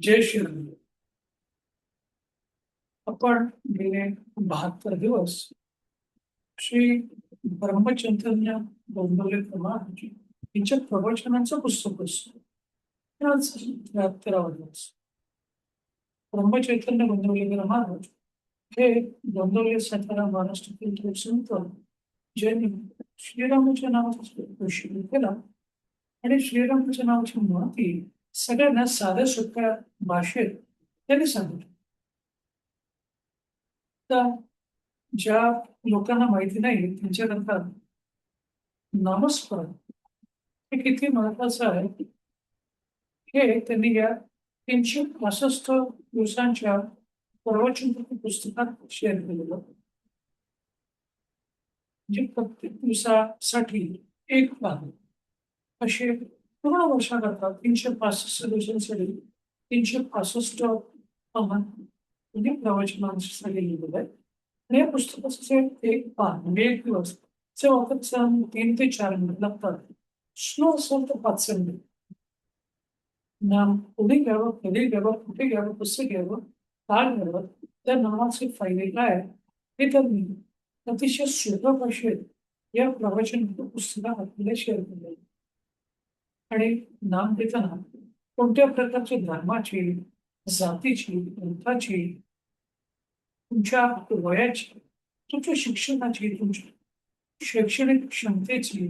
जय श्रीराम. आपण गेले 72 दिवस श्री ब्रह्मचैतन्य गोंदवले महाराज यांच्या प्रवचनांचं पुस्तक असतं. आज 73 दिवस. ब्रह्मचैतन्य गोंदवलेकर महाराज हे गोंदवले सातारा महाराष्ट्रातील एक संत ज्यांनी श्रीरामाच्या नावाचा शिकवण केला आणि श्रीरामाच्या नावाची माहिती सगळ्यांना साध्या सोप्या भाषेत त्यांनी सांगितलं. तर ज्या लोकांना माहिती नाही त्यांच्याकरता नामस्मरण हे किती महत्वाचं आहे हे त्यांनी या 365 दिवसांच्या प्रवचन पुस्तकात शेअर केलेलं. म्हणजे प्रत्येक दिवसासाठी एक पान असे पूर्ण वर्षाकरता 365 दिवसांसाठी 365 पान म्हणजे प्रवचनांसाठी लिहिलेलं आहे. आणि या पुस्तकाचं जे एक पान म्हणजे एक दिवस चे वापरच 3 ते 4 मिनिट लागतात. स्लो असेल तर 5 मिनिट. नाम कुठे घ्यावं, कधी घ्यावं, कुठे घ्यावं, कसं घ्यावं, काय घ्यावं, त्या नामाचे फायदे काय हे त्यांनी अतिशय सोप्या भाषेत या प्रवचन पुस्तकात आपल्याला शेअर केले आहे. आणि नाम देताना कोणत्या प्रकारच्या धर्माची, जातीची, पंथाची, तुमच्या वयाची, तुमच्या शिक्षणाची, तुमच्या शैक्षणिक क्षमतेची,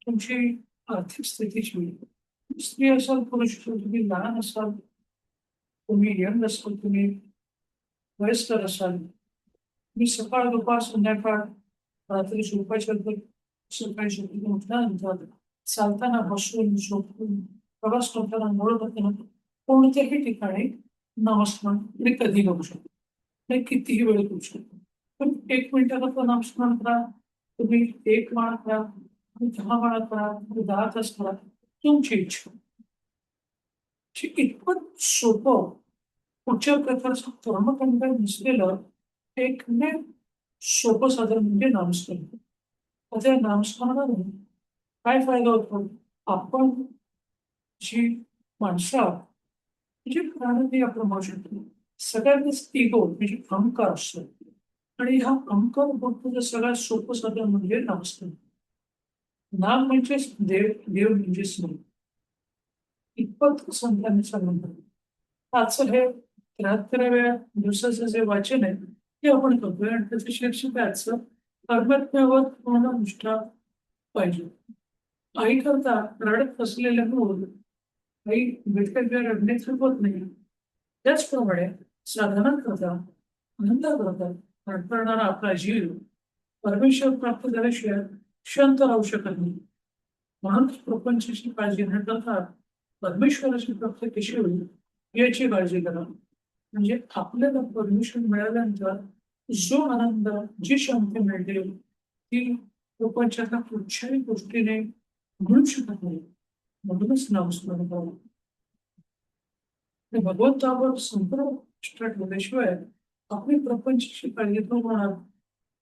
तुमची आर्थिक स्थितीची, स्त्री असाल, पुरुष असाल, तुम्ही लहान असाल, तुम्ही यंग असाल, तुम्ही वयस्कर असाल, तुम्ही सकाळ, दुपार, संध्याकाळ, रात्री झोपायच्या अगोदर, सकाळी झोपून उठल्यानंतर, चालताना, बसून, झोपून, प्रवास करताना, नळ करताना, कोणत्याही ठिकाणी नामस्मरण तुम्ही कधी करू शकता. नाही कितीही वेळ करू शकता. पण 1 मिनिटाला नामस्मरण करा. तुम्ही 1 माळ करा, तुम्ही 10 माळा करा, तुम्ही 10 तास करा, तुमची इच्छा. इतपत सोपं कुठच्या प्रकारचं कर्मकांड नसलेलं एकमेव सोपं साधन म्हणजे नामस्मरण. आता या नामस्मरणाने काय फायदा होतो? आपण जी माणसं आहोत, म्हणजे प्राणी आपण म्हणू शकतो, सगळ्यांनाच इगो म्हणजे अहंकार असतो. आणि हा अहंकार बघतो सगळ्यात सोपं साधन म्हणजे नामस्मरण. नाम म्हणजेच देव, देव म्हणजेच नाम. इतपत संतांनी सांगितलं. आजचं हे 73व्या दिवसाचं जे वाचन आहे ते आपण करतोय आणि त्याचं शीर्षक आहे आजचं परमात्म्यावर पूर्ण निष्ठा पाहिजे. आई करता रडत असलेल्या मूल आई भेटल्याशिवाय रडणे थांबवत नाही. त्याचप्रमाणे साधना करता, आनंद करता रडणारा आपला जीव परमेश्वर प्राप्त झाल्याशिवाय शांत राहू शकत नाही. म्हणून प्रपंचाची काळजी न करता परमेश्वराची प्राप्त कशी होईल याची काळजी करा. म्हणजे आपल्याला परमेश्वर मिळाल्यानंतर जो आनंद, जी शांती मिळते ती प्रपंचाच्या कुठच्याही गोष्टीने मिळू शकत नाही. म्हणूनच नामस्मरण करावं. आणि भगवंतावर संपूर्ण निष्ठा ठेवल्याशिवाय आपली प्रपंचाची काळजी न होणार.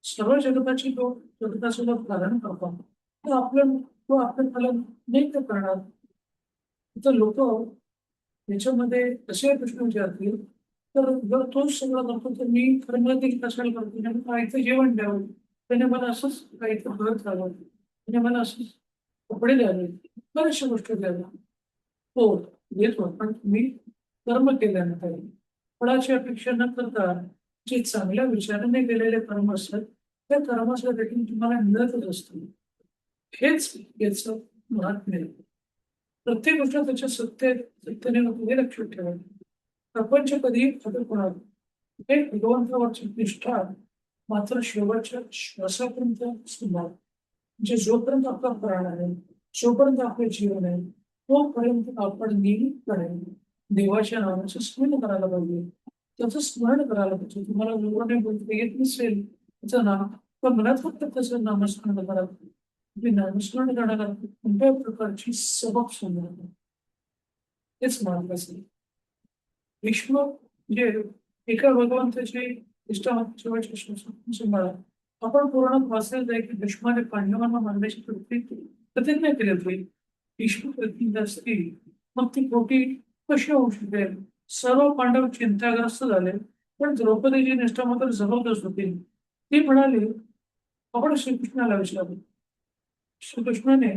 सर्व जगताची लोक जगतासोबत धारण करतात तर आपलं तो आपलं फलन नाही तर करणार. तर लोक याच्यामध्ये असे प्रश्न विचारतील तर जर तोच सगळं करतो तर मी खरं देखील कशाला करतो? त्याने काहीचं जेवण द्यावं, त्याने मला असंच काहीचं घर द्यावं, त्याने मला असंच कपडे द्यावे, बऱ्याचशा गोष्टी द्याव्या. हो, देतो, पण मी कर्म केल्यानंतर फळाची अपेक्षा न करता जे चांगल्या विचाराने केलेले कर्म असतात त्या कर्माचं देखील तुम्हाला मिळतच असतं. हेच याचं महात्म्य आहे. प्रत्येक गोष्ट त्याच्या सत्तेने तुम्ही लक्षात ठेवायचं. प्रपंच कधीही फरक होणार नाही. हे भगवंतावरची निष्ठा मात्र शेवटच्या श्वासापर्यंत असणार. म्हणजे जोपर्यंत आपला प्राण आहे, जोपर्यंत आपले जीवन आहे, तोपर्यंत आपण नेहमीपणे देवाच्या नावाचं स्मरण करायला पाहिजे. त्याचं स्मरण करायला पाहिजे. तुम्हाला एवढं नाही बोलता येत नसेल त्याचं नाव, पण मनात फक्त त्याचं नामस्मरण करायला पाहिजे. तुम्ही नामस्मरण करण्याला कोणत्या प्रकारची सबक समजणार नाही. तेच महत्वाचं आहे. भीष्म म्हणजे एका भगवंताची शेवटच्या श्वासापर्यंत आपण पूर्ण वाचलेलं आहे की भीष्माने पांडवांना मारण्याची प्रतिज्ञा केली होती. भीष्म प्रतिज्ञा असती मग ती खोटी कशी होऊ शकेल? सर्व पांडव चिंताग्रस्त झाले, पण द्रौपदीची निष्ठा मात्र जबरदस्त होती. ती म्हणाली, आपण श्रीकृष्णाला विचारलं. श्रीकृष्णाने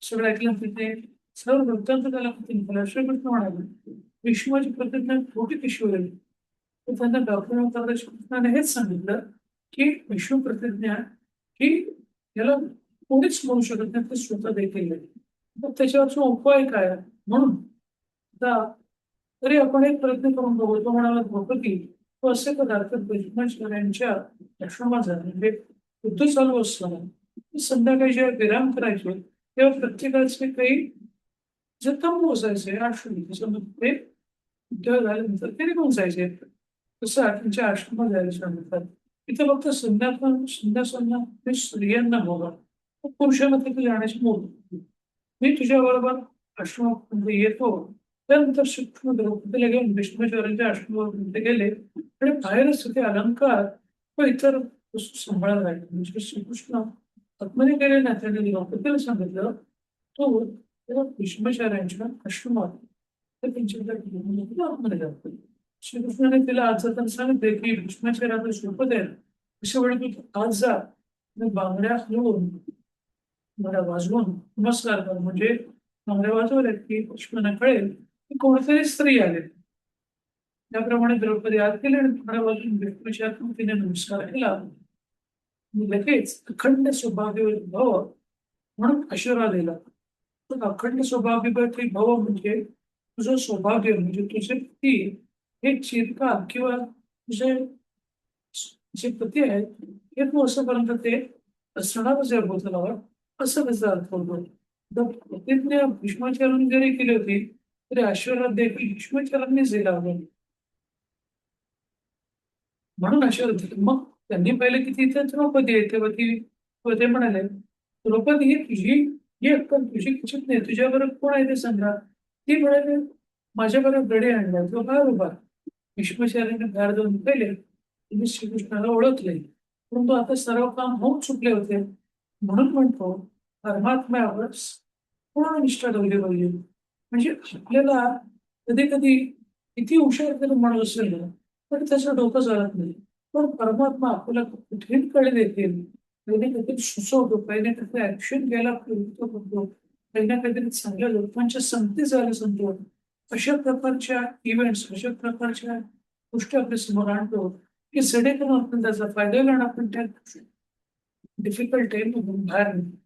सगळं ऐकलं, तिथे सर्व वृत्तांत त्याला कथन श्रीकृष्ण म्हणाले, भीष्माची प्रतिज्ञा खोटी कशी होईल? तर त्यांना डॉक्टर श्रीकृष्णाने हेच सांगितलं की भीष्म प्रतिज्ञा ही याला कोणीच म्हणू शकत नाही, ते स्वतः देखील नाही. तर त्याच्यावरचा उपाय काय म्हणून आता तरी आपण एक प्रयत्न करून बघू. तो म्हणाला, द्रौपदी तो असे पदार्थ भीष्माचार्यांच्या आश्रमात झाले म्हणजे युद्ध चालू असताना संध्याकाळी जेव्हा विराम करायचे तेव्हा प्रत्येकाचे काही जे तंबू असायचे आश्रमी त्याच्यामध्ये युद्ध झाल्यानंतर ते निघून जायचे. तसं त्यांच्या आश्रमात जायला सांगतात. इथे फक्त संध्यासांना ते स्त्रियांना बोला, पुरुषांना तिथे जाण्याची मुभा. मी तुझ्या बरोबर आश्रमामध्ये येतो. त्यानंतर श्रीकृष्ण द्रौपदीला घेऊन भीष्माचार्यांच्या आश्रमामध्ये गेले आणि बाहेरच तिथे अलंकार व इतर वस्तू सांभाळायला लागले. म्हणजे श्रीकृष्ण आत्मने गेले ना, त्यांनी द्रौपदीला सांगितलं तो त्या भीष्माचार्यांच्या आश्रमात तर त्यांच्याकडे आत्मने जातो. श्रीकृष्णाने तिला आज जाताना सांगितले की भीष्माचार्याचं शपथ आहे, अशा वेळी तू आज जा आणि बांगड्या घालून मला वाजवून नमस्कार कर. म्हणजे बांगड्या वाजवल्यात की भीष्मांना कळेल की कोणीतरी स्त्री आले. त्याप्रमाणे द्रौपदी आत गेली आणि बांगड्या वाजवून भीष्माच्या तिने नमस्कार केला. लगेच अखंड सौभाग्य भव म्हणून आशीर्वाद दिला. तर अखंड सौभाग्य भव म्हणजे तुझं सौभाग्य म्हणजे तुझे पती हे चिरकाल किंवा तुझे जे पती आहेत हे तू असंपर्यंत ते असणारच या भूतलावर असं त्याचा अर्थ होतो. तर प्रतिज्ञा भीष्माचार्यांनी जरी केली होती तरी आशीर्वाद देखील भीष्माचार्यांनीच दिला होता. म्हणून आशीर्वाद दिले. मग त्यांनी पहिले की तिथे द्रौपदी आहे तेव्हा ते म्हणाले, द्रौपदी ही तुझी ही अक्कल तुझी कशीच नाही, तुझ्याबरोबर कोण आहे ते सांगा. ती म्हणाले, माझ्याबरोबर गडे आणला तो बाहेर उभा. भीष्माचार्याने बाहेर जाऊन पहिले तुम्ही श्रीकृष्णाला ओळखले, परंतु आता सर्व काम होऊन चुकले होते. म्हणून म्हणतो परमात्म्यावर पूर्ण निष्ठा ठेवली पाहिजे. म्हणजे आपल्याला कधी कधी किती हुशार केलं म्हणत असेल ना, पण त्याचं डोकं चालत नाही. पण परमात्मा आपल्याला कुठेही कळे देतील, काही ना काहीतरी सुचवतो, काही ना काहीतरी ऍक्शन घ्यायला प्रवृत्त करतो, काही ना काहीतरी चांगल्या लोकांच्या संगती जायला सांगतो. अशा प्रकारच्या इव्हेंट्स, अशा प्रकारच्या गोष्टी आपल्या समोर आणतो की जेणेकरून आपण त्याचा फायदा घेऊन आपण त्या डिफिकल्ट टाइम बाहेर निघतो.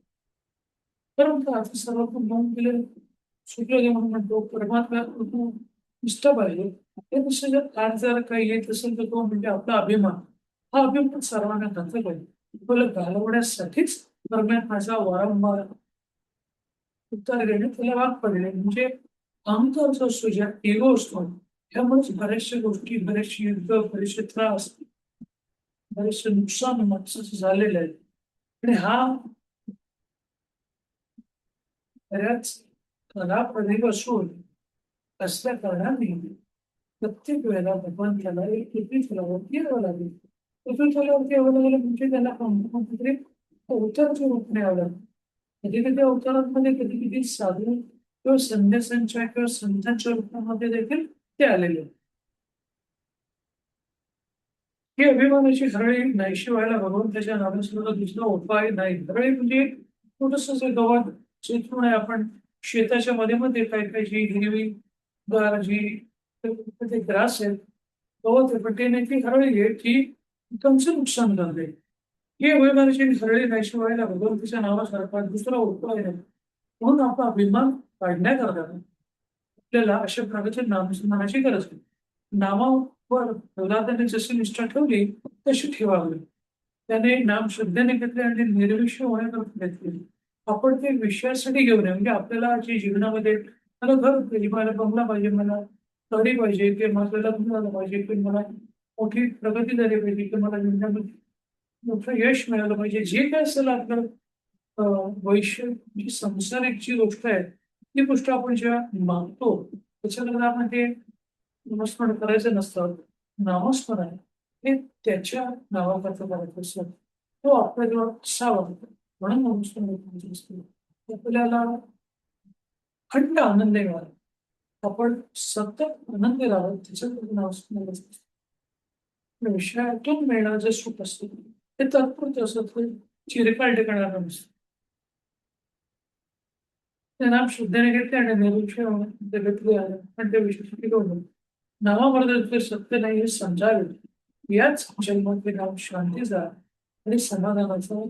परंतु आता सर्व आपण म्हणून गेले सुटले म्हणून म्हणतो परमात्मा निष्ठा पाहिजे. ते दुसरं जर काळ जर काही येत असेल तर तो म्हणजे आपला अभिमान. हा अभिमान सर्वांना घातला पाहिजे. आपल्याला घालवण्यासाठीच परमात्म्याचा वारंवार उत्तर देणे त्याला भाग पडले. म्हणजे अहंकार जो असतो, ज्या इगो असतो, त्यामुळेच बऱ्याचशा गोष्टी, बरेचसे युद्ध, बरेचसे त्रास, बरेचसे नुकसान माणसाचं झालेलं आहे. आणि हा बऱ्याच कलाप्रदेपासून असल्या कारणाने प्रत्येक वेळेला भगवंताला एक पृथ्वी तलावरती यावं लागेल. पृथ्वी तलावरती यावं लागलं म्हणजे त्यांना कोणत्या अवताराच्या रूपाने यावं लागलं. कधी कधी अवतारांमध्ये कधी कधी साधू किंवा संन्यासांच्या किंवा संतांच्या रूपामध्ये देखील ते आलेले आहेत. ही अभिमानाची हरळी नाहीशी व्हायला भगवंताच्या नावासुद्धा दुसरा उपाय नाही. हरळी म्हणजे छोटस गवत चिरून आपण शेताच्या मध्ये मध्ये काय काय जी हिरवी गार जी ते ग्रास आहेत, गवत आहे, पण ते नाही ती हरळी आहे की तुमचं नुकसान करते. ही अभिमानाची हरळी नाहीशी व्हायला भगवंताच्या नावासारखा दुसरा उपाय नाही. म्हणून आपला अभिमान काढण्याकरता आपल्याला अशा प्रकारच्या नामस्मरणाची गरज आहे. नामावर प्रल्हादाने जशी निष्ठा ठेवली तशी ठेवावी. त्याने नाम श्रद्धेने घेतले आणि निर्विषय होण्याकरता घेतले. आपण ते विषयासाठी घेऊ नये. म्हणजे आपल्याला जे जीवनामध्ये मला घर पाहिजे, मला बंगला पाहिजे, मला गाडी पाहिजे, की माझं लग्न झालं पाहिजे, की मला मोठी प्रगती झाली पाहिजे, की मला जीवनामध्ये मोठं यश मिळालं पाहिजे, जे काय असेल आपलं जी संसारिक जी गोष्ट आहे ती गोष्ट आपण जेव्हा मागतो त्याच्याकडे आपण ते नमस्कार करायचं नसतं. नामस्मरण हे त्याच्या नावाकरता करायचं असतं. तो आपल्याजवळ कसा वाटतो म्हणून नमस्कार करायचं असतं. आपल्याला खंड आनंद मिळाला. आपण सतत आनंदी राहावं त्याच्याकडून नाव विषयातून मिळणारं जे सुख असतं ते तात्पुरतं असतं, ते चिरकाल टिकणारं नसतं. ते नाम शुद्धीने घेतले आणि निर्विषय होऊन ते घेतले आले आणि ते विषय टिकवलं. नावामध्ये ते सत्य नाही हे समजावे याच जन्मात नाम शांतीचा आणि समाधानाचा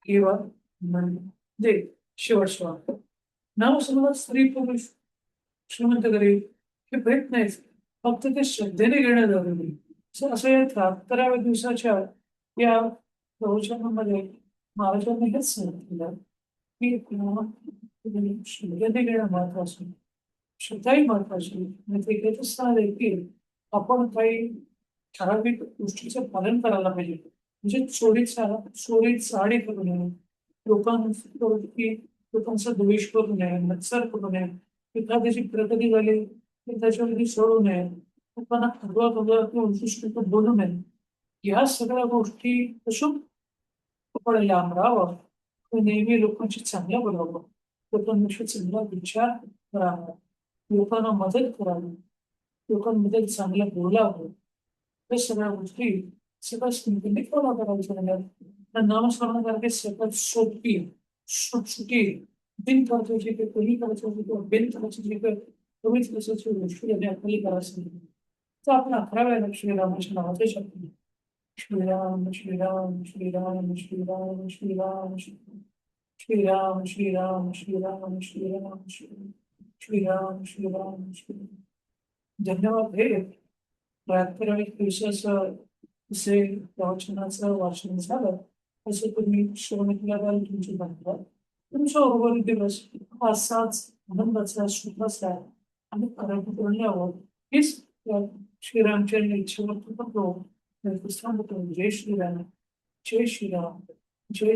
किंवा म्हणजे शेवटचा नाव समजा स्त्री पुरुष श्रीमंत गरीब हे भेट नाहीच, फक्त ते श्रद्धेने घेणं जरुरी. असं या 73व्या दिवसाच्या या प्रवचनामध्ये महाराजांनी हेच सांगितलं की श्रद्धेने घेणं महत्वाचं, श्रद्धाही महत्वाची. आणि ते घेत असताना देखील आपण काही ठराविक गोष्टीचं पालन करायला पाहिजे. म्हणजे चोरी चाडी करू नये, लोकांवरती लोकांचा द्वेष करू नये, मत्सर करू नये, एखाद्याची प्रगती झाली तर त्याच्यावरती सोडू नये, लोकांना खरवा खरवा किंवा उद्दिष्ट बोलू नये. या सगळ्या गोष्टी पासून आपण लांब राहावं. नेहमी लोकांशी चांगलं बोलावं, लोकांविषयी चांगला विचार करावा, लोकांना मदत करावी, लोकांमध्ये चांगलं बोलावं. या सगळ्या गोष्टी सगळ्या स्मृतीने फॉलो करायच्या आहेत. नामस्मरणासारखे सगळ्यात सोपी, सुटसुटीत, बिनखर्चाची ते कमी खर्चाची किंवा बिनखर्चाची जे काही कमी खर्चाची गोष्टी त्यांनी आपल्याला करायला सांगितली. तर आपण 11व्या श्रीरामाच्या नावाचे शब्द श्रीराम श्रीराम श्रीराम श्रीराम श्रीराम श्रीराम श्रीराम श्रीराम श्रीराम श्रीराम श्रीराम श्रीराम. धन्यवाद. हे 73व्या दिवसाचं असे प्रवचनाचं वाचन झालं असं तुम्ही श्रवण केल्यावर तुमची म्हणतात. तुमचा उर्वरित दिवस असाच आनंदाचा सुखाचा आणि करण्यावर हीच श्रीरामच्या इच्छेवर करतो. जय श्रीराम, जय श्रीराम, जय श्री